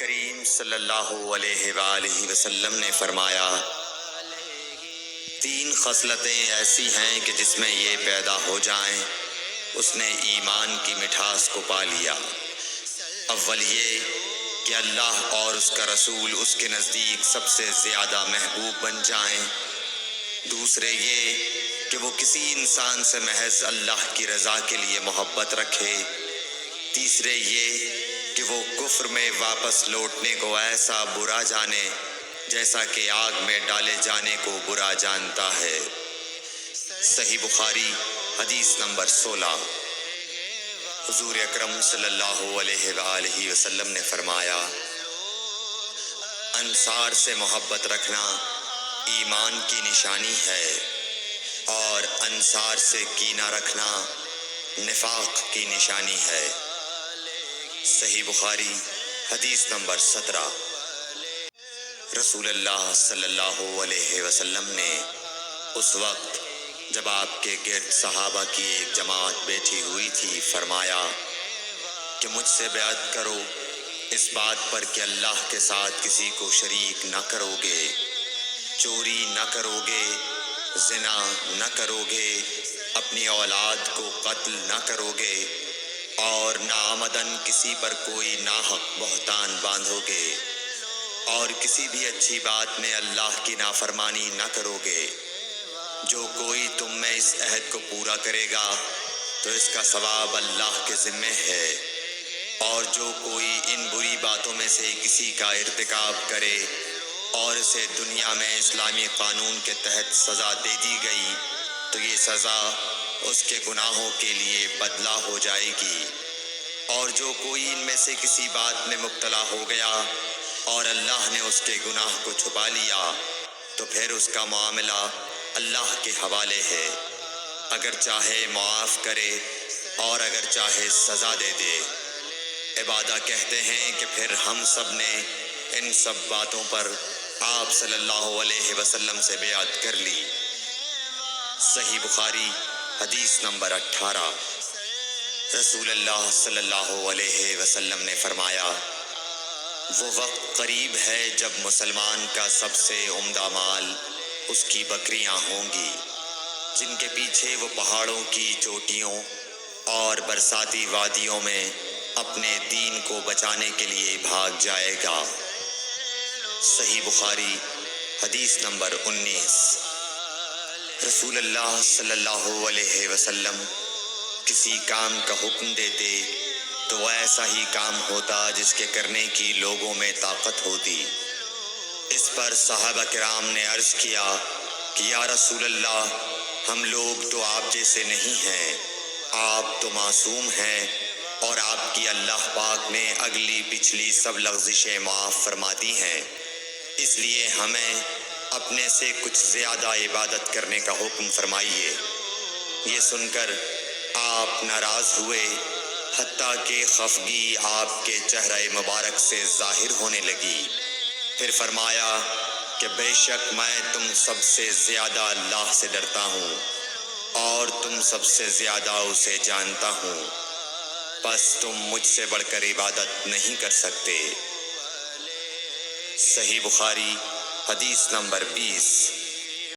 کریم صلی اللہ علیہ وآلہ وسلم نے فرمایا، تین خصلتیں ایسی ہیں کہ جس میں یہ پیدا ہو جائیں اس نے ایمان کی مٹھاس کو پا لیا۔ اول یہ کہ اللہ اور اس کا رسول اس کے نزدیک سب سے زیادہ محبوب بن جائیں۔ دوسرے یہ کہ وہ کسی انسان سے محض اللہ کی رضا کے لیے محبت رکھے۔ تیسرے یہ کہ وہ کفر میں واپس لوٹنے کو ایسا برا جانے جیسا کہ آگ میں ڈالے جانے کو برا جانتا ہے۔ صحیح بخاری حدیث نمبر 16۔ حضور اکرم صلی اللہ علیہ وآلہ وسلم نے فرمایا، انصار سے محبت رکھنا ایمان کی نشانی ہے اور انصار سے کینہ رکھنا نفاق کی نشانی ہے۔ صحیح بخاری حدیث نمبر 17۔ رسول اللہ صلی اللہ علیہ وسلم نے اس وقت جب آپ کے گرد صحابہ کی ایک جماعت بیٹھی ہوئی تھی فرمایا کہ مجھ سے بیعت کرو اس بات پر کہ اللہ کے ساتھ کسی کو شریک نہ کرو گے، چوری نہ کرو گے، زنا نہ کرو گے، اپنی اولاد کو قتل نہ کرو گے اور ناعمدن کسی پر کوئی ناحق بہتان باندھو گے، اور کسی بھی اچھی بات میں اللہ کی نافرمانی نہ کرو گے۔ جو کوئی تم میں اس عہد کو پورا کرے گا تو اس کا ثواب اللہ کے ذمہ ہے، اور جو کوئی ان بری باتوں میں سے کسی کا ارتکاب کرے اور اسے دنیا میں اسلامی قانون کے تحت سزا دے دی گئی تو یہ سزا اس کے گناہوں کے لیے بدلہ ہو جائے گی، اور جو کوئی ان میں سے کسی بات میں مبتلا ہو گیا اور اللہ نے اس کے گناہ کو چھپا لیا تو پھر اس کا معاملہ اللہ کے حوالے ہے، اگر چاہے معاف کرے اور اگر چاہے سزا دے دے۔ عبادہ کہتے ہیں کہ پھر ہم سب نے ان سب باتوں پر آپ صلی اللہ علیہ وسلم سے بیعت کر لی۔ صحیح بخاری حدیث نمبر 18۔ رسول اللہ صلی اللہ علیہ وسلم نے فرمایا، وہ وقت قریب ہے جب مسلمان کا سب سے عمدہ مال اس کی بکریاں ہوں گی، جن کے پیچھے وہ پہاڑوں کی چوٹیوں اور برساتی وادیوں میں اپنے دین کو بچانے کے لیے بھاگ جائے گا۔ صحیح بخاری حدیث نمبر 19۔ رسول اللہ صلی اللہ علیہ وسلم کسی کام کا حکم دیتے تو ایسا ہی کام ہوتا جس کے کرنے کی لوگوں میں طاقت ہوتی۔ اس پر صحابہ کرام نے عرض کیا کہ یا رسول اللہ، ہم لوگ تو آپ جیسے نہیں ہیں، آپ تو معصوم ہیں اور آپ کی اللہ پاک نے اگلی پچھلی سب لغزشیں معاف فرما دی ہیں، اس لیے ہمیں اپنے سے کچھ زیادہ عبادت کرنے کا حکم فرمائیے۔ یہ سن کر آپ ناراض ہوئے، حتیٰ کہ خفگی آپ کے چہرہ مبارک سے ظاہر ہونے لگی۔ پھر فرمایا کہ بے شک میں تم سب سے زیادہ اللہ سے ڈرتا ہوں اور تم سب سے زیادہ اسے جانتا ہوں، بس تم مجھ سے بڑھ کر عبادت نہیں کر سکتے۔ صحیح بخاری حدیث نمبر 20۔